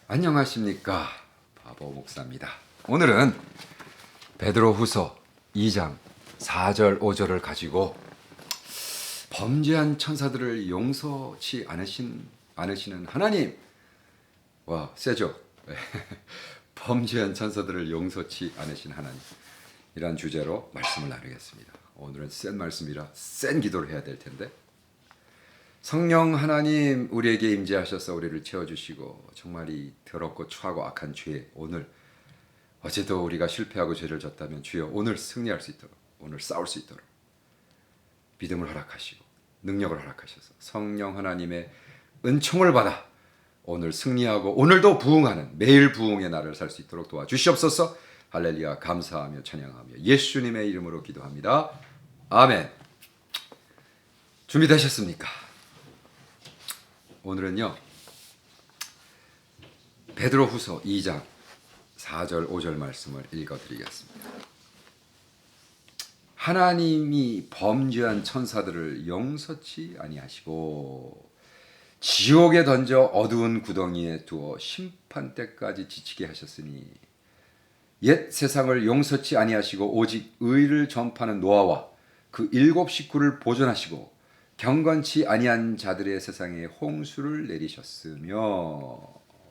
안녕하십니까, 바보 목사입니다. 오늘은 베드로후서 2장 4절 5절을 가지고 범죄한 천사들을 용서치 않으시는 하나님, 와 세죠? 범죄한 천사들을 용서치 않으신 하나님, 이란 주제로 말씀을 나누겠습니다. 오늘은 센 말씀이라 센 기도를 해야 될 텐데, 성령 하나님 우리에게 임재하셔서 우리를 채워주시고 정말 이 더럽고 추하고 악한 죄, 오늘 어제도 우리가 실패하고 죄를 졌다면 주여 오늘 승리할 수 있도록, 오늘 싸울 수 있도록 믿음을 허락하시고 능력을 허락하셔서 성령 하나님의 은총을 받아 오늘 승리하고 오늘도 부흥하는 매일 부흥의 날을 살 수 있도록 도와주시옵소서. 할렐루야. 감사하며 찬양하며 예수님의 이름으로 기도합니다. 아멘. 준비되셨습니까? 오늘은요, 베드로후서 2장 4절 5절 말씀을 읽어드리겠습니다. 하나님이 범죄한 천사들을 용서치 아니하시고 지옥에 던져 어두운 구덩이에 두어 심판 때까지 지치게 하셨으니 옛 세상을 용서치 아니하시고 오직 의를 전파하는 노아와 그 7 식구를 보존하시고 경건치 아니한 자들의 세상에 홍수를 내리셨으며.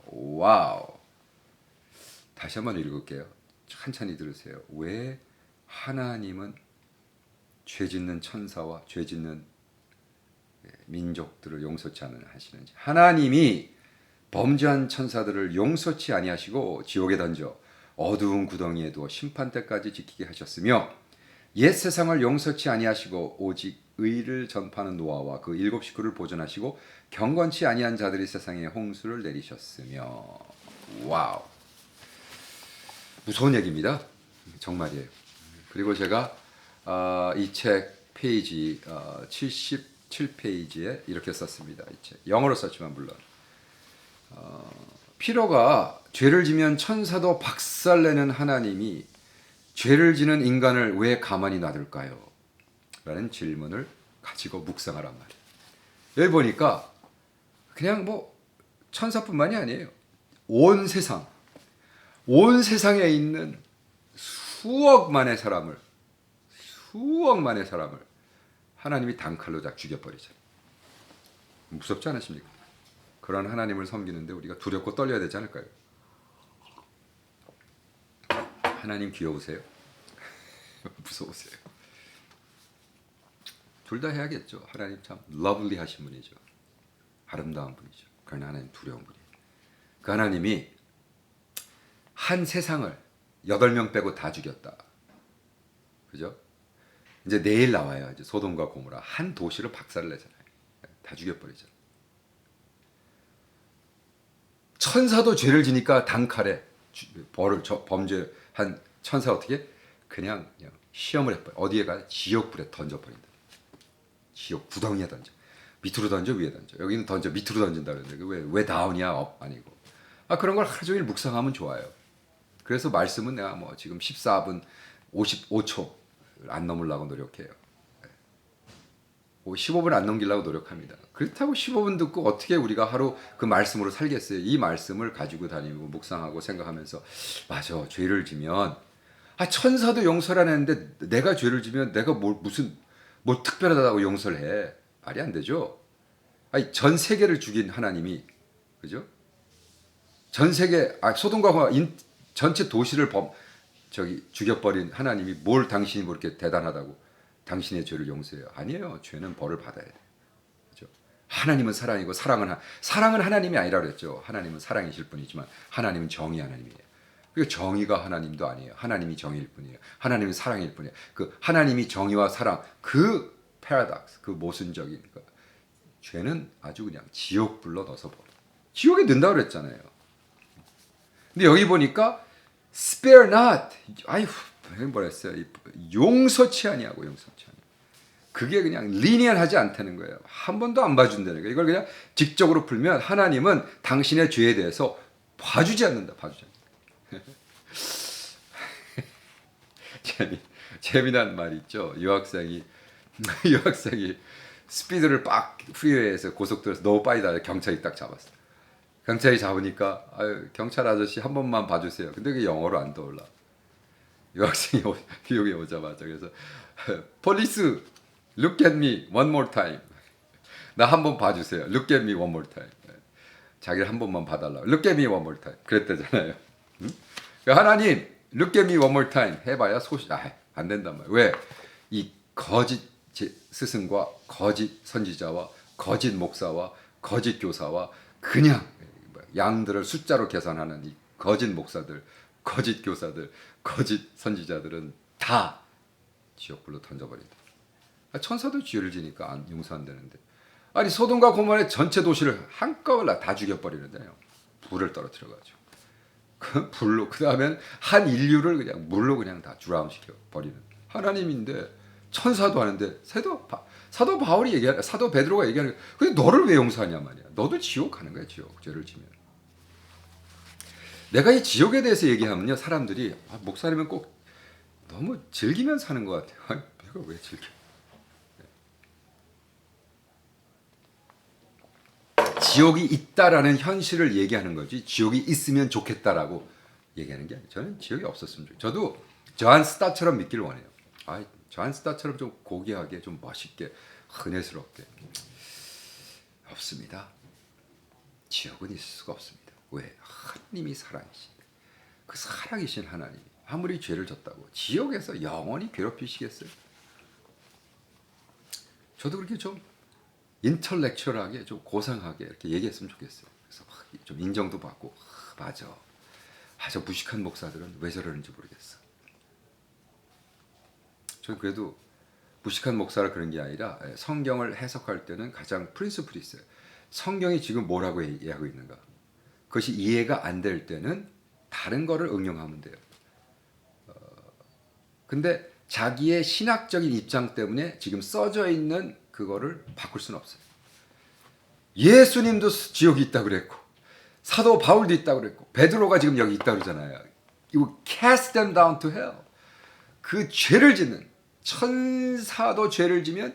와우. 다시 한번 읽을게요. 천천히 들으세요. 왜 하나님은 죄짓는 천사와 죄짓는 민족들을 용서치 않으 하시는지. 하나님이 범죄한 천사들을 용서치 아니하시고 지옥에 던져 어두운 구덩이에 두어 심판 때까지 지키게 하셨으며 옛 세상을 용서치 아니하시고 오직 의를 전파하는 노아와 그 7 식구를 보존하시고 경건치 아니한 자들이 세상에 홍수를 내리셨으며. 와우. 무서운 얘기입니다. 정말이에요. 그리고 제가 이 책 페이지 77페이지에 이렇게 썼습니다. 이 책 영어로 썼지만 물론 피로가 죄를 지면 천사도 박살내는 하나님이 죄를 지는 인간을 왜 가만히 놔둘까요? 라는 질문을 가지고 묵상하란 말이에요. 여기 보니까 그냥 뭐 천사뿐만이 아니에요. 온 세상에 있는 수억만의 사람을 하나님이 단칼로 다 죽여버리잖아요. 무섭지 않으십니까? 그런 하나님을 섬기는데 우리가 두렵고 떨려야 되지 않을까요? 하나님 귀여우세요? 무서우세요? 둘 다 해야겠죠. 하나님 참 러블리 하신 분이죠. 아름다운 분이죠. 그러나 하나님 두려운 분이에요. 그 하나님이 한 세상을 8명 빼고 다 죽였다. 그죠? 이제 내일 나와요. 이제 소돔과 고모라 한 도시를 박살을 내잖아요. 다 죽여버리죠. 천사도 죄를 지니까 단칼에 범죄한 천사 어떻게? 그냥 시험을 해버려. 어디에 가? 지옥불에 던져버린다. 지옥 구덩이에 던져. 밑으로 던져, 위에 던져. 여기는 던져, 밑으로 던진다 그러는데 왜 다운이야? 업 아니고. 그런 걸 하루 종일 묵상하면 좋아요. 그래서 말씀은 내가 뭐 지금 14분 55초 안 넘으려고 노력해요. 15분 안 넘기려고 노력합니다. 그렇다고 15분 듣고 어떻게 우리가 하루 그 말씀으로 살겠어요? 이 말씀을 가지고 다니고 묵상하고 생각하면서 맞아, 죄를 지면 천사도 용서를 안 했는데 내가 죄를 지면 내가 무슨 특별하다고 용서를 해. 말이 안 되죠. 전 세계를 죽인 하나님이, 그죠? 전 세계 소돔과 고모라 전체 도시를 죽여버린 하나님이 당신이 뭐 이렇게 대단하다고 당신의 죄를 용서해요? 아니에요. 죄는 벌을 받아야 돼요. 그죠? 하나님은 사랑이고 사랑은 하나님이 아니라 그랬죠. 하나님은 사랑이실 뿐이지만 하나님은 정의 하나님이에요. 그리고 정의가 하나님도 아니에요. 하나님이 정의일 뿐이에요. 하나님은 사랑일 뿐이에요. 그 하나님이 정의와 사랑, 그 패러독스, 그 모순적인 거. 죄는 아주 그냥 지옥불로 넣어서 버려. 지옥에 넣는다고 그랬잖아요. 근데 여기 보니까 spare not. 뭐라 했어요? 용서치 아니하고. 그게 그냥 리니언하지 않다는 거예요. 한 번도 안 봐준다는 거예요. 이걸 그냥 직접으로 풀면 하나님은 당신의 죄에 대해서 봐주지 않는다. 재미난 말 있죠. 유학생이 스피드를 빡 프리웨이에서 고속도로에서 너무 빨리 달려 경찰이 딱 잡았어. 경찰이 잡으니까 아유, 경찰 아저씨 한 번만 봐주세요. 근데 그게 영어로 안 떠올라. 유학생이 미국에 오자마자 그래서 police look at me one more time. 나 한 번 봐주세요. look at me one more time. 자기를 한 번만 봐달라. look at me one more time. 그랬대잖아요. 응? 하나님 look at me one more time 해봐야 안 된단 말이에요. 왜? 이 거짓 스승과 거짓 선지자와 거짓 목사와 거짓 교사와 그냥 양들을 숫자로 계산하는 이 거짓 목사들, 거짓 교사들, 거짓 선지자들은 다 지옥불로 던져버린다. 천사도 죄를 지니까 용서 안 되는데. 아니 소돔과 고모라의 전체 도시를 한꺼번에 다 죽여버리는데요. 불을 떨어뜨려가지고 그 불로 그 다음엔 한 인류를 그냥 물로 그냥 다 주라음시켜 버리는 하나님인데 천사도 하는데 사도 바울이 얘기하는 사도 베드로가 얘기하는 근데 너를 왜 용서하냐 말이야. 너도 지옥 가는 거야. 지옥 죄를 지면. 내가 이 지옥에 대해서 얘기하면요 사람들이 목사님은 꼭 너무 즐기면 사는 것 같아요. 아니, 내가 왜 즐겨? 지옥이 있다라는 현실을 얘기하는 거지 지옥이 있으면 좋겠다라고 얘기하는 게 아니에요. 저는 지옥이 없었으면 좋겠어요. 저도 저한 스타처럼 믿기를 원해요. 저한 스타처럼 좀 고귀하게 좀 멋있게 은혜스럽게 없습니다. 지옥은 있을 수가 없습니다. 왜? 하나님이 사랑이신데 그 살아계신 하나님이 아무리 죄를 졌다고 지옥에서 영원히 괴롭히시겠어요? 저도 그렇게 좀 인터렉츄얼하게 좀 고상하게 이렇게 얘기했으면 좋겠어요. 그래서 막 좀 인정도 받고 맞아. 저 무식한 목사들은 왜 저러는지 모르겠어. 저는 그래도 무식한 목사라 그런 게 아니라 성경을 해석할 때는 가장 프린시플이 있어요. 성경이 지금 뭐라고 얘기하고 있는가. 그것이 이해가 안 될 때는 다른 거를 응용하면 돼요. 근데 자기의 신학적인 입장 때문에 지금 써져 있는 그거를 바꿀 수는 없어요. 예수님도 지옥이 있다고 그랬고 사도 바울도 있다고 그랬고 베드로가 지금 여기 있다고 그러잖아요. You cast them down to hell. 그 죄를 짓는 천사도 죄를 지면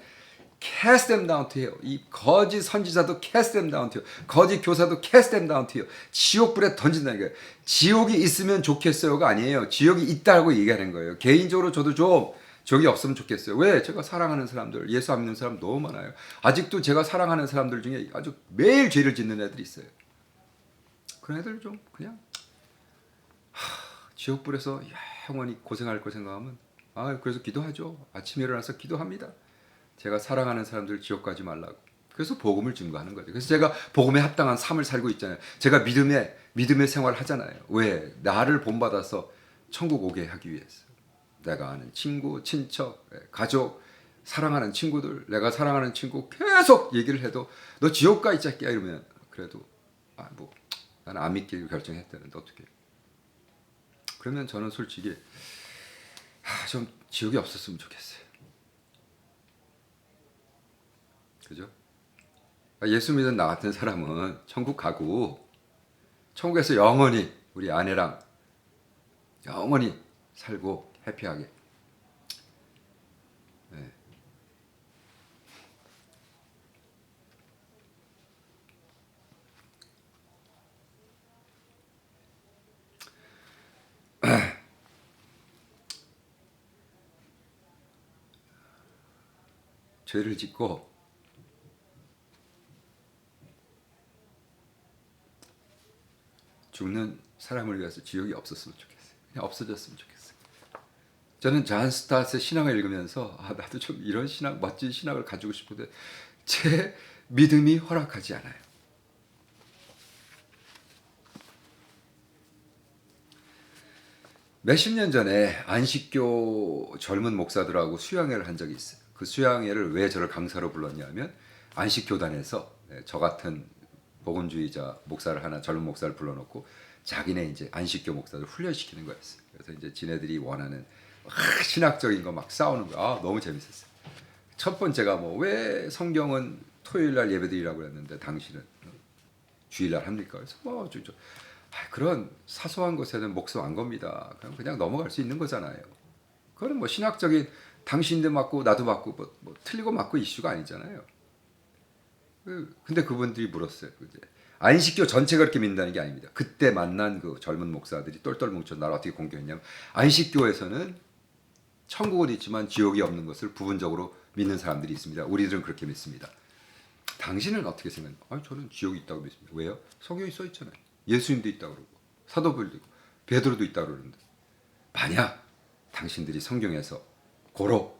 cast them down to hell. 이 거짓 선지자도 cast them down to hell. 거짓 교사도 cast them down to hell. 지옥불에 던진다는 거예요. 지옥이 있으면 좋겠어요가 아니에요. 지옥이 있다고 얘기하는 거예요. 개인적으로 저도 좀 지옥이 없으면 좋겠어요. 왜? 제가 사랑하는 사람들, 예수 안 믿는 사람 너무 많아요. 아직도 제가 사랑하는 사람들 중에 아주 매일 죄를 짓는 애들이 있어요. 그런 애들 좀 그냥 지옥불에서 영원히 고생할 거 생각하면 그래서 기도하죠. 아침에 일어나서 기도합니다. 제가 사랑하는 사람들 지옥 가지 말라고. 그래서 복음을 증거하는 거죠. 그래서 제가 복음에 합당한 삶을 살고 있잖아요. 제가 믿음의 생활을 하잖아요. 왜? 나를 본받아서 천국 오게 하기 위해서. 내가 아는 친구, 친척, 가족, 사랑하는 친구들, 내가 사랑하는 친구 계속 얘기를 해도 너 지옥 가 이 새끼야 이러면 그래도 나는 안 믿기로 결정했다는데 어떻게? 그러면 저는 솔직히 좀 지옥이 없었으면 좋겠어요. 그죠? 예수 믿는 나 같은 사람은 천국 가고 천국에서 영원히 우리 아내랑 영원히 살고 해피하게. 네. 죄를 짓고 죽는 사람을 위해서 지옥이 없었으면 좋겠어요. 그냥 없어졌으면 좋겠어요. 저는 존 스타트의 신앙을 읽으면서 나도 좀 이런 신앙, 멋진 신앙을 가지고 싶은데 제 믿음이 허락하지 않아요. 몇십 년 전에 안식교 젊은 목사들하고 수양회를 한 적이 있어요. 그 수양회를 왜 저를 강사로 불렀냐면 안식교단에서 저 같은 복음주의자 목사를 하나 젊은 목사를 불러놓고 자기네 이제 안식교 목사를 훈련시키는 거였어요. 그래서 이제 지네들이 원하는 신학적인 거 막 싸우는 거 너무 재밌었어요. 첫 번째가 왜 성경은 토요일 날 예배드리라고 했는데 당신은 주일 날 합니까? 그래서 그런 사소한 것에는 목숨 안 겁니다. 그냥 넘어갈 수 있는 거잖아요. 그거는 신학적인 당신도 맞고 나도 맞고 틀리고 맞고 이슈가 아니잖아요. 근데 그분들이 물었어요. 안식교 전체가 그렇게 믿는다는 게 아닙니다. 그때 만난 그 젊은 목사들이 똘똘 뭉쳐 나를 어떻게 공격했냐면 안식교에서는 천국은 있지만 지옥이 없는 것을 부분적으로 믿는 사람들이 있습니다. 우리들은 그렇게 믿습니다. 당신은 어떻게 생각해요? 아니, 저는 지옥이 있다고 믿습니다. 왜요? 성경에 써 있잖아요. 예수님도 있다고 그러고 사도 바울도 있고 베드로도 있다고 그러는데 만약 당신들이 성경에서 고로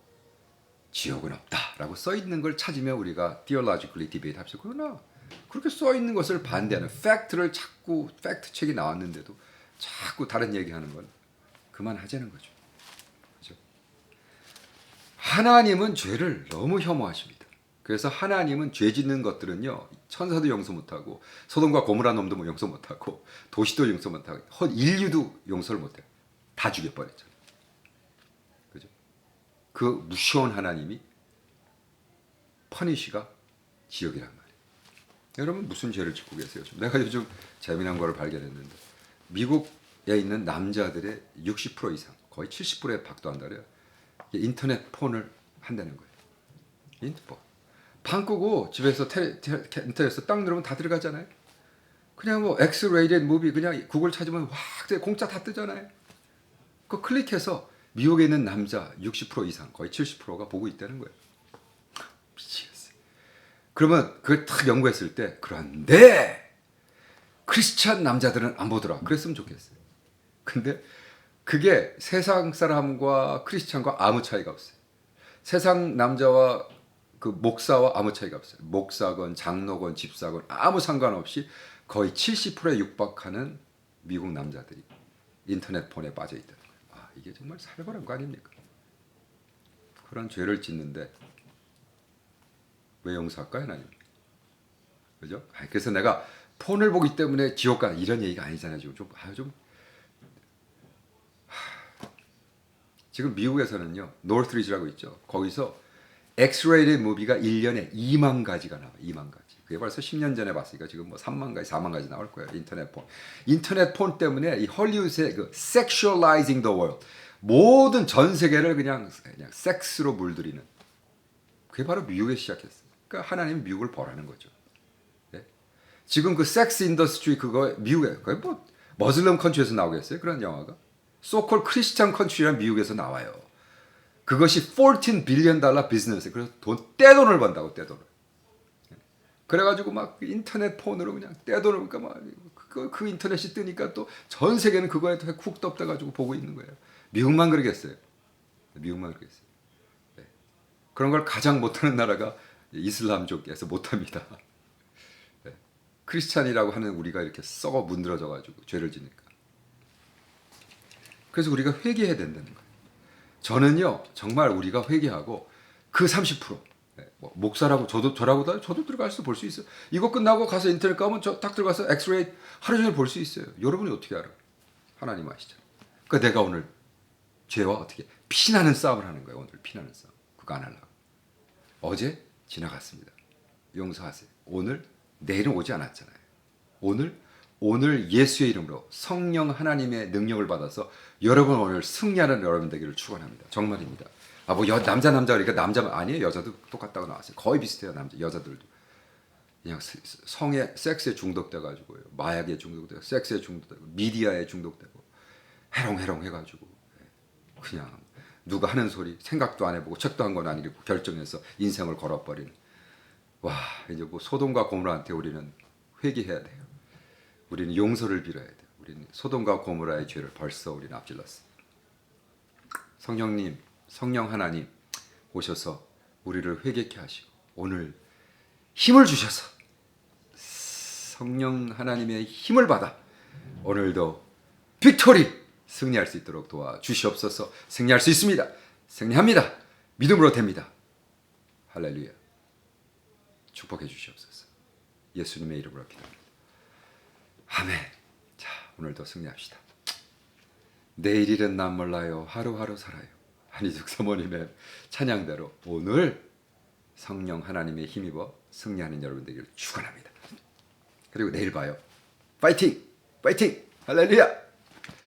지옥은 없다라고 써 있는 걸 찾으면 우리가 theologically debate 합시다. 그러나 그렇게 써 있는 것을 반대하는 팩트를 자꾸 팩트 책이 나왔는데도 자꾸 다른 얘기하는 건 그만하자는 거죠. 그렇죠? 하나님은 죄를 너무 혐오하십니다. 그래서 하나님은 죄 짓는 것들은요 천사도 용서 못하고 소돔과 고모라 놈도 용서 못하고 도시도 용서 못하고 인류도 용서를 못해요. 다 죽여버렸잖아요. 그죠? 그 무시한 하나님이 퍼니시가 지옥이란 말이에요. 여러분 무슨 죄를 짓고 계세요? 내가 요즘 재미난 거를 발견했는데 미국에 있는 남자들의 60% 이상 거의 70%에 박도한다 그래요. 인터넷 폰을 한다는 거예요. 인터폰. 방 끄고 집에서 인터넷에서 딱 누르면 다 들어가잖아요. 그냥 뭐 X-rated movie 그냥 구글 찾으면 와 공짜 다 뜨잖아요. 그 클릭해서 미국에 있는 남자 60% 이상 거의 70%가 보고 있다는 거예요. 미치겠어요. 그러면 그걸 딱 연구했을 때 그런데 크리스찬 남자들은 안 보더라. 그랬으면 좋겠어요. 근데 그게 세상 사람과 크리스찬과 아무 차이가 없어요. 세상 남자와 그 목사와 아무 차이가 없어요. 목사건 장로건 집사건 아무 상관없이 거의 70%에 육박하는 미국 남자들이 인터넷 폰에 빠져 있다는 거예요. 아, 이게 정말 살벌한 거 아닙니까? 그런 죄를 짓는데 왜 용서할까요, 하나님? 그죠? 그래서 내가 폰을 보기 때문에 지옥 가 이런 얘기가 아니잖아요. 지금 미국에서는요, 노스리지라고 있죠. 거기서 X-rated 무비가 1년에 2만 가지가 나와요. 2만 가지. 그게 벌써 10년 전에 봤으니까 지금 뭐 3만 가지, 4만 가지 나올 거예요. 인터넷 폰. 인터넷 폰 때문에 이 헐리우드의 그 sexualizing the world. 모든 전 세계를 그냥 섹스로 물들이는. 그게 바로 미국에 시작했어요. 그러니까 하나님은 미국을 벌하는 거죠. 네? 지금 그 섹스 인더스트리 그거 미국에 거의 뭐 머슬럼 컨트리에서 나오겠어요? 그런 영화가. 소콜 크리스찬 컨트리란 미국에서 나와요. 그것이 14 빌리언 달러 비즈니스. 그래서 떼돈을 번다고 떼돈을. 그래가지고 막 인터넷 폰으로 그냥 떼돈을 그러니까 막 그 인터넷이 뜨니까 또 전 세계는 그거에 훅 덮여가지고 보고 있는 거예요. 미국만 그러겠어요. 미국만 그러겠어요. 네. 그런 걸 가장 못하는 나라가 이슬람족에서 못합니다. 네. 크리스찬이라고 하는 우리가 이렇게 썩어 문드러져가지고 죄를 지니까. 그래서 우리가 회개해야 된다는 거예요. 저는요 정말 우리가 회개하고 그 30% 뭐 목사라고 저라고 저도 들어가서 볼 수 있어요. 이거 끝나고 가서 인터넷 가면 저 딱 들어가서 엑스레이 하루 종일 볼 수 있어요. 여러분이 어떻게 알아? 하나님 아시잖아요. 그러니까 내가 오늘 죄와 어떻게 피나는 싸움을 하는 거예요. 오늘 피나는 싸움. 그거 안 하려고. 어제 지나갔습니다. 용서하세요. 오늘 내일은 오지 않았잖아요. 오늘 예수의 이름으로 성령 하나님의 능력을 받아서 여러분 오늘 승리하는 여러분 되기를 축원합니다. 정말입니다. 뭐 남자 그러니까 남자만 아니에요. 여자도 똑같다고 나왔어요. 거의 비슷해요. 여자들도 그냥 성에 섹스에 중독돼 가지고요. 마약에 중독되고 섹스에 중독되고 미디어에 중독되고 해롱해롱 해가지고 그냥 누가 하는 소리 생각도 안 해보고 책도 한 권 안 읽고 결정해서 인생을 걸어버리는. 와, 이제 뭐 소돔과 고모라한테 우리는 회개해야 돼요. 우리는 용서를 빌어야 돼요. 우리는 소돔과 고모라의 죄를 벌써 우리는 앞질렀어요. 성령님, 성령 하나님 오셔서 우리를 회개케 하시고 오늘 힘을 주셔서 성령 하나님의 힘을 받아 오늘도 빅토리 승리할 수 있도록 도와주시옵소서. 승리할 수 있습니다. 승리합니다. 믿음으로 됩니다. 할렐루야. 축복해 주시옵소서. 예수님의 이름으로 기도합니다. 아멘. 자, 오늘도 승리합시다. 내일 일은 난 몰라요. 하루하루 살아요. 한희숙 사모님의 찬양대로 오늘 성령 하나님의 힘입어 승리하는 여러분 되기를 축원합니다. 그리고 내일 봐요. 파이팅! 파이팅! 할렐루야!